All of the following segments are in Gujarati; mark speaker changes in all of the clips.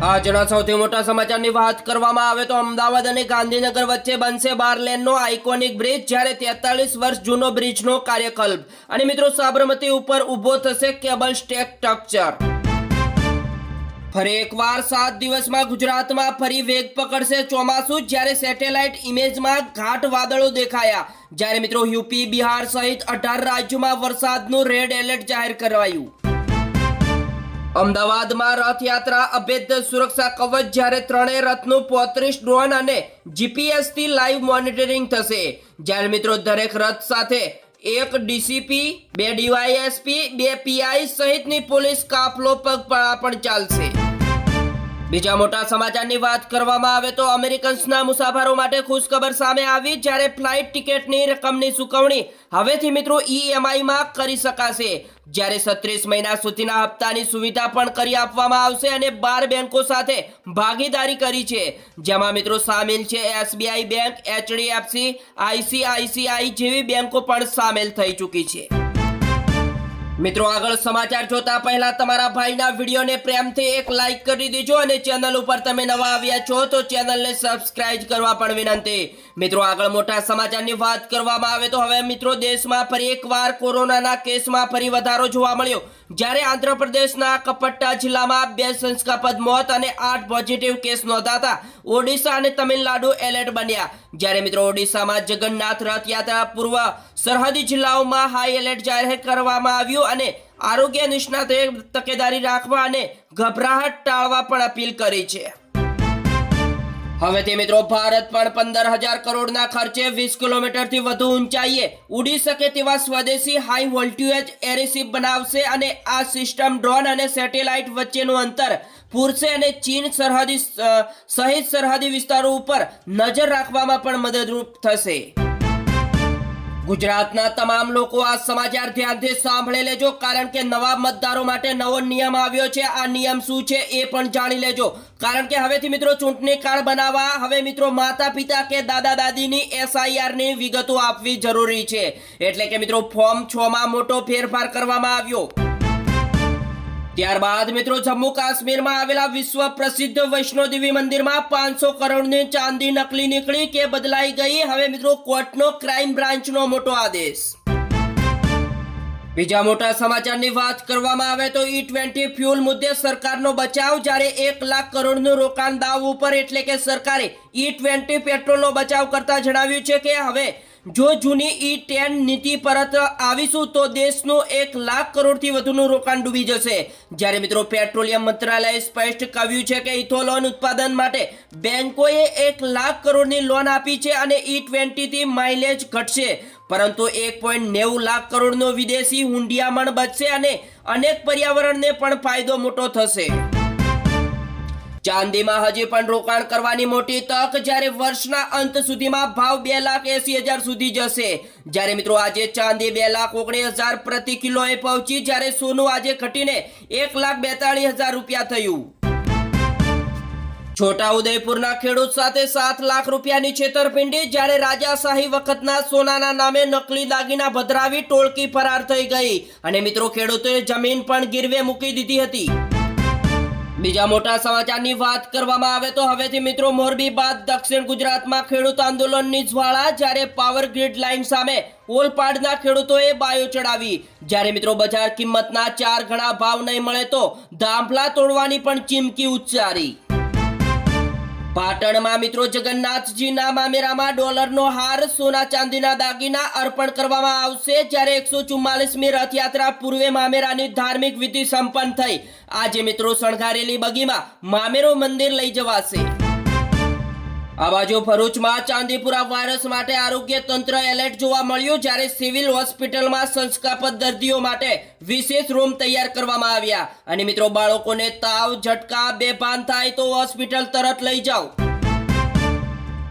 Speaker 1: આજના સૌથી મોટા સમાચારની વાત કરવામાં આવે તો અમદાવાદ અને ગાંધીનગર વચ્ચે બનશે 12 લેનનો આઇકોનિક બ્રિજ, જ્યારે 43 વર્ષ જૂનો બ્રિજનો કાર્યકલ્પ. અને મિત્રો, સાબરમતી ઉપર ઊભો થશે કેબલ સ્ટેક સ્ટ્રક્ચર. ફરી એકવાર 7 દિવસમાં ગુજરાતમાં ફરી વેગ પકડશે ચોમાસું, જ્યારે સેટેલાઇટ ઇમેજમાં ઘાટ વાદળો દેખાયા. જ્યારે મિત્રો, યુપી, બિહાર સહિત 18 રાજ્યોમાં વરસાદનું રેડ એલર્ટ જાહેર કરાયું. અમદાવાદમાં રથયાત્રા અભેદ્ય સુરક્ષા કવચ, જ્યારે 3 રથનું 35 ડ્રોન અને જીપીએસ થી લાઈવ મોનિટરિંગ થશે. જ્યારે મિત્રો, દરેક રથ સાથે 1 ડીસીપી, 2 ડીવાયએસપી, 2 પીઆઈ સહિતની પોલીસ કાફલો પગપાળા પણ ચાલશે. બીજા મોટા સમાચારની વાત કરવામાં આવે તો અમેરિકન્સના મુસાફરો માટે ખુશખબર સામે આવી, જ્યારે ફ્લાઇટ ટિકિટની રકમની ચૂકવણી હવેથી મિત્રો ઈએમઆઈમાં કરી શકાશે. જ્યારે 36 મહિના સુધીના હપ્તાની સુવિધા પણ કરી આપવામાં આવશે અને 12 બેંકો સાથે ભાગીદારી કરી છે, જેમાં મિત્રો સામેલ છે એસબીઆઈ બેંક, એચડીએફસી, આઈસીઆઈસીઆઈ જેવી બેંકો પણ સામેલ થઈ ચૂકી છે. મિત્રો, આગળ સમાચાર જોતા પહેલા તમારા ભાઈના વિડીયોને પ્રેમથી એક લાઈક કરી દેજો અને ચેનલ ઉપર તમે નવા આવ્યા છો તો ચેનલને સબસ્ક્રાઇબ કરવા પણ વિનંતી. મિત્રો, આગળ મોટા સમાચારની વાત કરવામાં આવે તો હવે મિત્રો દેશમાં ફરી એકવાર કોરોનાના કેસમાં ફરી વધારો જોવા મળ્યો, જ્યારે આંધ્રપ્રદેશના કપટ્ટા જિલ્લામાં 2 શંકાસ્પદ મોત અને 8 પોઝિટિવ કેસ નોંધાતા ઓડિશા અને તમિલનાડુ એલર્ટ બન્યા. જ્યારે મિત્રો, ઓડિશામાં જગન્નાથ રથયાત્રા પૂર્વ સરહદી જિલ્લાઓમાં હાઈ એલર્ટ જાહેર કરવામાં આવ્યું અને આરોગ્ય નિષ્ણાતોએ તકેદારી રાખવા અને ગભરાહટ ટાળવા પણ અપીલ કરી છે. હવે તે મિત્રો, ભારત પણ 15,000 કરોડના ખર્ચે 20 કિલોમીટરથી વધુ ઊંચાઈએ ઉડી શકે તેવા સ્વદેશી હાઈ વોલ્ટેજ એરશિપ બનાવશે અને આ સિસ્ટમ ડ્રોન અને સેટેલાઇટ વચ્ચેનું અંતર પૂરશે અને ચીન સરહદી સહિત સરહદી વિસ્તારો ઉપર નજર રાખવામાં પણ મદદરૂપ થશે. ગુજરાતના તમામ લોકો આ સમાચાર ધ્યાનથી સાંભળી લેજો, કારણ કે નવા મતદારો માટે નવો નિયમ આવ્યો છે. આ નિયમ શું છે એ પણ જાણી લેજો, કારણ કે હવેથી મિત્રો ચૂંટણી કાર્ડ બનાવવા હવે મિત્રો માતા પિતા કે દાદા દાદીની SIR ની વિગતો આપવી જરૂરી છે. એટલે કે મિત્રો ફોર્મ 6 માં મોટો ફેરફાર કરવામાં આવ્યો. ત્યારબાદ મિત્રો, જમ્મુ કાશ્મીરમાં આવેલા વિશ્વ પ્રસિદ્ધ વૈષ્ણોદેવી મંદિરમાં 500 કરોડની ચાંદી નકલી નીકળી કે બદલાઈ ગઈ. હવે મિત્રો કોર્ટનો ક્રાઇમ બ્રાન્ચનો મોટો આદેશ. બીજા મોટા સમાચારની વાત કરવામાં આવે તો E20 ફ્યુલ મુદ્દે સરકારનો બચાવ, જ્યારે 1 લાખ કરોડનું રોકાણ દાવ ઉપર. એટલે કે સરકારે E20 પેટ્રોલનો બચાવ કરતા જણાવ્યું છે કે હવે જો જૂની E10 નીતિ પરત આવીશું તો દેશનું 1 લાખ કરોડથી વધુનું રોકાણ ડૂબી જશે. જ્યારે મિત્રો, પેટ્રોલિયમ મંત્રાલયે સ્પષ્ટ કહ્યું છે કે ઇથોલોન ઉત્પાદન માટે બેંકોએ 1 લાખ કરોડની લોન આપી છે અને E20 થી માઇલેજ ઘટશે, પરંતુ 1.90 લાખ કરોડનો વિદેશી હુંડિયામણ બચશે અને અનેક પર્યાવરણને પણ ફાયદો મોટો થશે. ચાંદીમાં હજી પણ રોકાણ કરવાની મોટી તક, જ્યારે વર્ષના અંત સુધીમાં ભાવ 2,80,000 સુધી જશે. જ્યારે મિત્રો આજે ચાંદી 2,19,000 પ્રતિ કિલોએ પહોંચી, જ્યારે સોનું આજે ઘટીને 1,42,000 રૂપિયા થયું. છોટાઉદેપુરના ખેડૂત સાથે 7 લાખ રૂપિયાની છેતરપિંડી, જ્યારે રાજાશાહી વખતના સોનાના નામે નકલી દાગીના ભદ્રાવી ટોળકી ફરાર થઈ ગઈ અને મિત્રો ખેડૂતોએ જમીન પણ ગીરવે મૂકી દીધી હતી. બીજા મોટા સમાચારની વાત કરવામાં આવે તો હવેથી મિત્રો મોરબી બાદ દક્ષિણ ગુજરાતમાં ખેડૂત આંદોલનની જ્વાળા, જ્યારે પાવર ગ્રીડ લાઇન સામે ઓલપાડના ખેડૂતોએ બાયો ચડાવી. જ્યારે મિત્રો બજાર કિંમતના 4 ગણા ભાવ નહીં મળે તો દાંભલા તોડવાની પણ ચીમકી ઉચ્ચારી. પાટણમાં મિત્રો જગન્નાથજીના મામેરામાં ડોલરનો હાર, સોના ચાંદીના દાગીના અર્પણ કરવામાં આવશે. જ્યારે 144મી રથયાત્રા પૂર્વે મામેરાની ધાર્મિક વિધિ સંપન્ન થઈ. આજે મિત્રો શણગારેલી બગીમાં મામેરો મંદિર લઈ જવાશે. આ બાજુ ભરૂચમાં ચાંદીપુરા વાયરસ માટે આરોગ્ય તંત્ર એલર્ટ જોવા મળ્યું, જ્યારે સિવિલ હોસ્પિટલમાં શંકાસ્પદ દર્દીઓ માટે વિશેષ રૂમ તૈયાર કરવામાં આવ્યા. અને મિત્રો બાળકોને તાવ, ઝટકા, બેભાન થાય તો હોસ્પિટલ તરત લઈ જાઓ.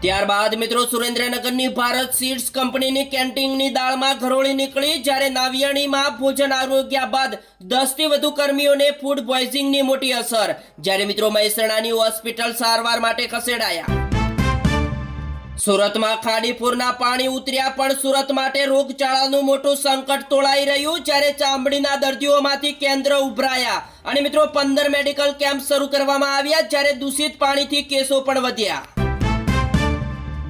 Speaker 1: ત્યારબાદ મિત્રો સુરેન્દ્રનગરની ભારત સીડ્સ કંપનીની કેન્ટીનની દાળમાં ઘરોળી નીકળી, જ્યારે નાવિયાણીમાં ભોજન આરોગ્યા બાદ 10 થી વધુ કર્મીઓને ફૂડ પોઈઝનિંગની મોટી અસર. જ્યારે મિત્રો મહેસાણાની હોસ્પિટલ સારવાર માટે ખસેડાયા. સુરતમાં ખાડીપુરના પાણી ઉતર્યા પણ સુરત માટે રોગચાળાનું મોટું સંકટ તોળાઈ રહ્યું, જ્યારે ચામડીના દર્દીઓમાંથી કેન્દ્ર ઉભરાયા અને મિત્રો 15 મેડિકલ કેમ્પ શરૂ કરવામાં આવ્યા, જ્યારે દૂષિત પાણીથી કેસો પણ વધ્યા.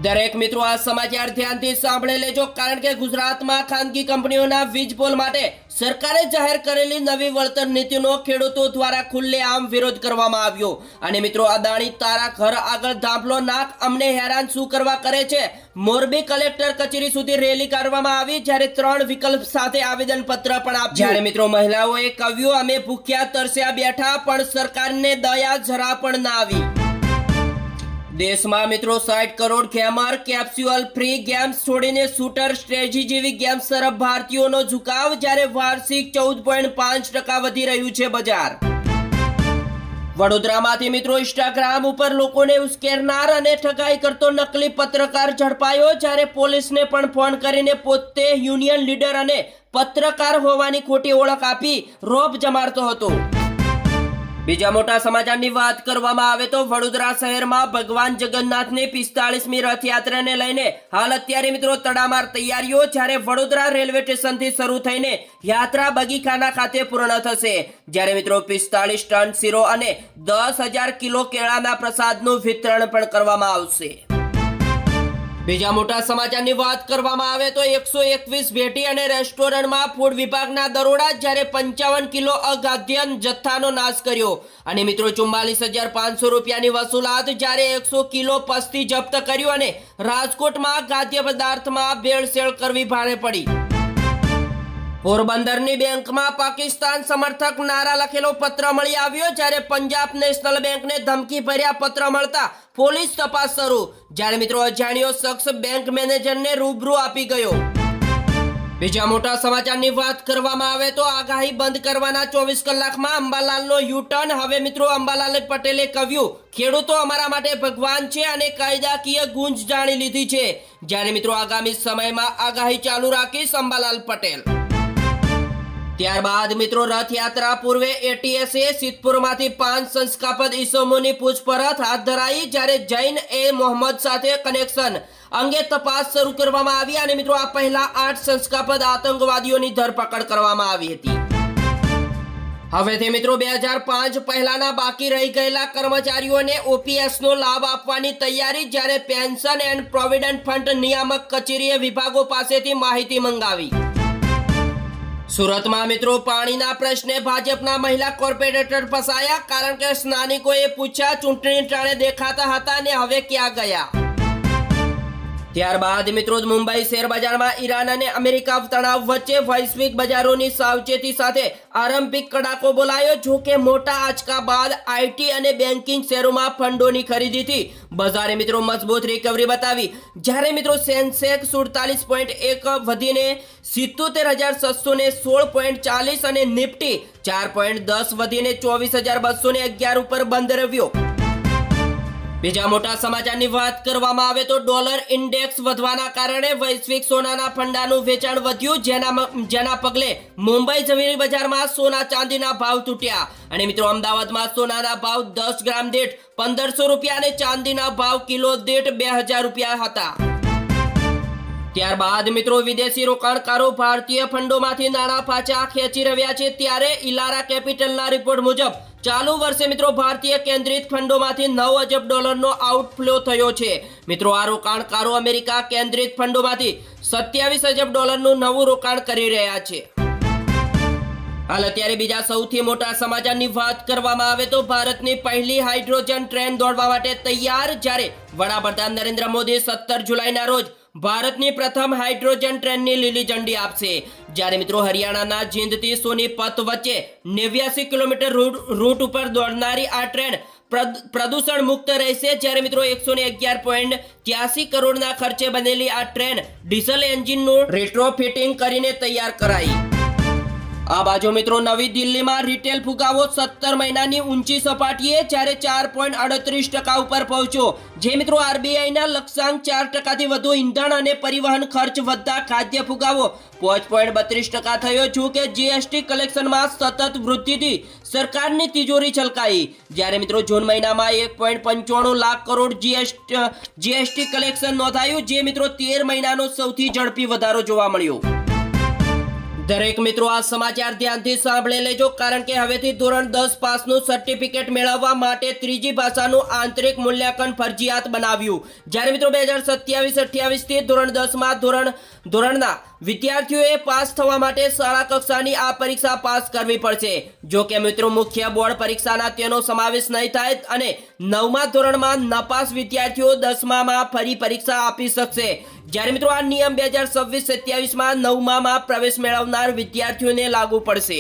Speaker 1: દરેક મિત્રો આ સમાચાર ધ્યાનથી સાંભળી લેજો, કારણ કે ગુજરાતમાં ખાનગી કંપનીઓના વીજ પોલ માટે સરકારે જાહેર કરેલી નવી વળતર નીતિનો ખેડૂતો દ્વારા ખુલ્લેઆમ વિરોધ કરવામાં આવ્યો. અને મિત્રો અદાણી તારા ઘર આગળ ધાંભલો નાખ, અમને હેરાન શું કરવા કરે છે. મોરબી કલેક્ટર કચેરી સુધી રેલી કાઢવામાં આવી, જ્યારે 3 વિકલ્પ સાથે આવેદન પત્ર પણ આપ્યું. જ્યારે મિત્રો મહિલાઓએ કહ્યું, અમે ભૂખ્યા તરસ્યા બેઠા પણ સરકારને દયા જરા પણ ના આવી. દેશમાં મિત્રો 60 કરોડ ગેમર, કેપ્સ્યુઅલ ફ્રી ગેમ્સ છોડીને શૂટર સ્ટ્રેટેજી જેવી ગેમ્સ તરફ ભારતીયોનો ઝુકાવ, જ્યારે વાર્ષિક 14.5% વધી રહ્યું છે બજાર. વડોદરામાંથી મિત્રો ઇન્સ્ટાગ્રામ ઉપર લોકોને ઉશ્કેરનાર અને ઠગાઈ કરતો નકલી પત્રકાર ઝડપાયો, જ્યારે પોલીસને પણ ફોન કરીને પોતે યુનિયન લીડર અને પત્રકાર હોવાની ખોટી ઓળખ આપી રોબ જમાડતો હતો. બીજા મોટા સમાચારની વાત કરવામાં આવે તો વડોદરા શહેરમાં ભગવાન જગન્નાથની 45મી રથયાત્રાને લઈને હાલ અત્યારે મિત્રો તડામાર તૈયારીઓ, જ્યારે વડોદરા રેલવે સ્ટેશનથી શરૂ થઈને યાત્રા બગીખાના ખાતે પૂર્ણ થશે, જ્યારે મિત્રો 45 ટન શીરો અને 10,000 કિલો કેળાના પ્રસાદનું વિતરણ પણ કરવામાં આવશે. બીજા મોટા સમાચારની વાત કરવામાં આવે તો 121 ભેટી અને રેસ્ટોરન્ટમાં ફૂડ વિભાગના દરોડા, જ્યારે 55 કિલો અખાદ્ય જથ્થાનો નાશ કર્યો અને મિત્રો 44,500 રૂપિયાની વસૂલાત, જ્યારે 100 કિલો પસ્તી જપ્ત કર્યું અને રાજકોટમાં ખાદ્ય પદાર્થમાં ભેળસેળ કરવી ભારે પડી. પોરબંદરની બેંકમાં પાકિસ્તાન સમર્થક નારા લખેલો પત્ર મળી આવ્યો, જ્યારે પંજાબ નેશનલ બેંકને ધમકી ભર્યા પત્ર મળતા પોલીસ તપાસ શરૂ, જ્યારે મિત્રો અજાણ્યો શખ્સ બેંક મેનેજરને રૂબરૂ આપી ગયો. બીજા મોટા સમાચારની વાત કરવામાં આવે તો આગાહી બંધ કરવાના 24 કલાકમાં અંબાલાલનો યુટર્ન. હવે મિત્રો અંબાલાલ પટેલે કહ્યું, ખેડૂતો અમારા માટે ભગવાન છે અને કાયદાકીય ગુંજ જાણી લીધી છે, જ્યારે મિત્રો આગામી સમયમાં આગાહી ચાલુ રાખીશ અંબાલાલ પટેલ. ત્યારબાદ મિત્રો રથયાત્રા પૂર્વે એટીએસે સિદ્ધપુરમાંથી 5 શંકાસ્પદ ઇસમોની પૂછપરછ હાથ ધરાઈ, જ્યારે જૈન એ મોહમ્મદ સાથે કનેક્શન અંગે તપાસ શરૂ કરવામાં આવી અને મિત્રો આ પહેલા 8 શંકાસ્પદ આતંકવાદીઓની ધરપકડ કરવામાં આવી હતી. હવેથી મિત્રો 2005 પહેલાના બાકી રહી ગયેલા કર્મચારીઓને ઓપીએસનો લાભ આપવાની તૈયારી, જ્યારે પેન્શન એન્ડ પ્રોવિડન્ટ ફંડ નિયામક કચેરીએ વિભાગો પાસેથી માહિતી મંગાવી. સુરતમાં મિત્રો પાણીના પ્રશ્ને ભાજપના મહિલા કોર્પોરેટર ફસાયા, કારણ કે સ્થાનિકોએ પૂછ્યા ચૂંટણી ટાણે દેખાતા હતા ને હવે ક્યાં ગયા. ત્યારબાદ મિત્રો મુંબઈ શેર બજારમાં ઈરાન અને અમેરિકા તણાવ વચ્ચે વૈશ્વિક બજારોની સાવચેતી સાથે આરંભિક કડાકો બોલાયો. જો કે મોટા આંચકા બાદ આઈટી અને બેન્કિંગ શેરોમાં ફંડોની ખરીદીથી બજારે મિત્રો મજબૂત રિકવરી બતાવી, જ્યારે મિત્રો સેન્સેક્સ 47.1 વધીને 77,616.40 અને નિફ્ટી 4.10 વધીને 24,211 ઉપર બંધ રહ્યો. બીજા મોટા સમાચારની વાત કરવામાં આવે તો ડોલર ઇન્ડેક્સ વધવાના કારણે વૈશ્વિક સોનાના ભંડારનું વેચાણ વધ્યું, જેના પગલે મુંબઈ જમીન બજારમાં સોના ચાંદીના ભાવ તૂટ્યા અને મિત્રો અમદાવાદમાં સોનાના ભાવ 10 ગ્રામ દીઠ 1,500 રૂપિયા અને ચાંદીના ભાવ કિલો દીઠ 2,000 રૂપિયા હતા. ત્યારબાદ મિત્રો વિદેશી રોકાણકારો ભારતીય ફંડોમાંથી નાણાં પાછા ખેંચી રહ્યા છે, ત્યારે ઇલારા કેપિટલના રિપોર્ટ મુજબ ચાલુ વર્ષે મિત્રો ભારતીય કેન્દ્રિત ફંડોમાંથી 9 અબજ ડોલરનો આઉટફ્લો થયો છે. મિત્રો આ રોકાણકારો અમેરિકા કેન્દ્રિત ફંડોમાંથી 27 અબજ ડોલરનું નવું રોકાણ કરી રહ્યા છે. હાલ અત્યારે બીજા સૌથી મોટા સમાચારની વાત કરવામાં આવે તો ભારતની પહેલી હાઇડ્રોજન ટ્રેન દોડવા માટે તૈયાર, જ્યારે વડાપ્રધાન નરેન્દ્ર મોદી 17 જુલાઈના રોજ ભારતની પ્રથમ હાઇડ્રોજન ટ્રેનની લીલી ઝંડી આપશે, જ્યારે મિત્રો હરિયાણાના જીંદથી સોનીપત વચ્ચે 89 કિલોમીટર રૂટ ઉપર દોડનારી આ ટ્રેન પ્રદૂષણ મુક્ત રહેશે, જ્યારે મિત્રો 111.83 કરોડના ખર્ચે બનેલી આ ટ્રેન ડીઝલ એન્જિનનું રેટ્રોફિટિંગ કરીને તૈયાર કરાઈ. આ બાજુ મિત્રો નવી દિલ્હીમાં રિટેલ ફુગાવો 17 મહિનાની ઊંચી સપાટીએ જ્યારે 4.38% ઉપર પહોંચ્યો, જે મિત્રો આરબીઆઈના લક્ષ્યાંક 4%થી વધુ ઈંધણ અને પરિવહન ખર્ચ વધતા ખાદ્ય ફુગાવો 5.32% થયો. છું કે જીએસટી કલેક્શનમાં સતત વૃદ્ધિથી સરકારની તિજોરી છલકાઈ, જ્યારે મિત્રો જૂન મહિનામાં 1.95 લાખ કરોડ જીએસટી કલેક્શન નોંધાયું, જે મિત્રો 13 મહિનાનો સૌથી ઝડપી વધારો જોવા મળ્યો. દરેક મિત્રો આ સમાચાર ધ્યાનથી સાંભળી લેજો, કારણ કે હવેથી ધોરણ 10 પાસનું સર્ટિફિકેટ મેળવવા માટે ત્રીજી ભાષાનું આંતરિક મૂલ્યાંકન ફરજિયાત બનાવ્યું. જ્યારે મિત્રો 2027-28 થી ધોરણ 10માં ધોરણના વિદ્યાર્થીઓએ પાસ થવા માટે શાળા કક્ષાની આ પરીક્ષા પાસ કરવી પડશે. જો કે મિત્રો મુખ્ય બોર્ડ પરીક્ષાના તેનો સમાવેશ નહીં થાય અને 9મા ધોરણમાં નપાસ વિદ્યાર્થીઓ 10મામાં ફરી પરીક્ષા આપી શકશે. જ્યારે મિત્રો આ નિયમ 2026-27માં 9મામાં પ્રવેશ મેળવનાર વિદ્યાર્થીઓને લાગુ પડશે.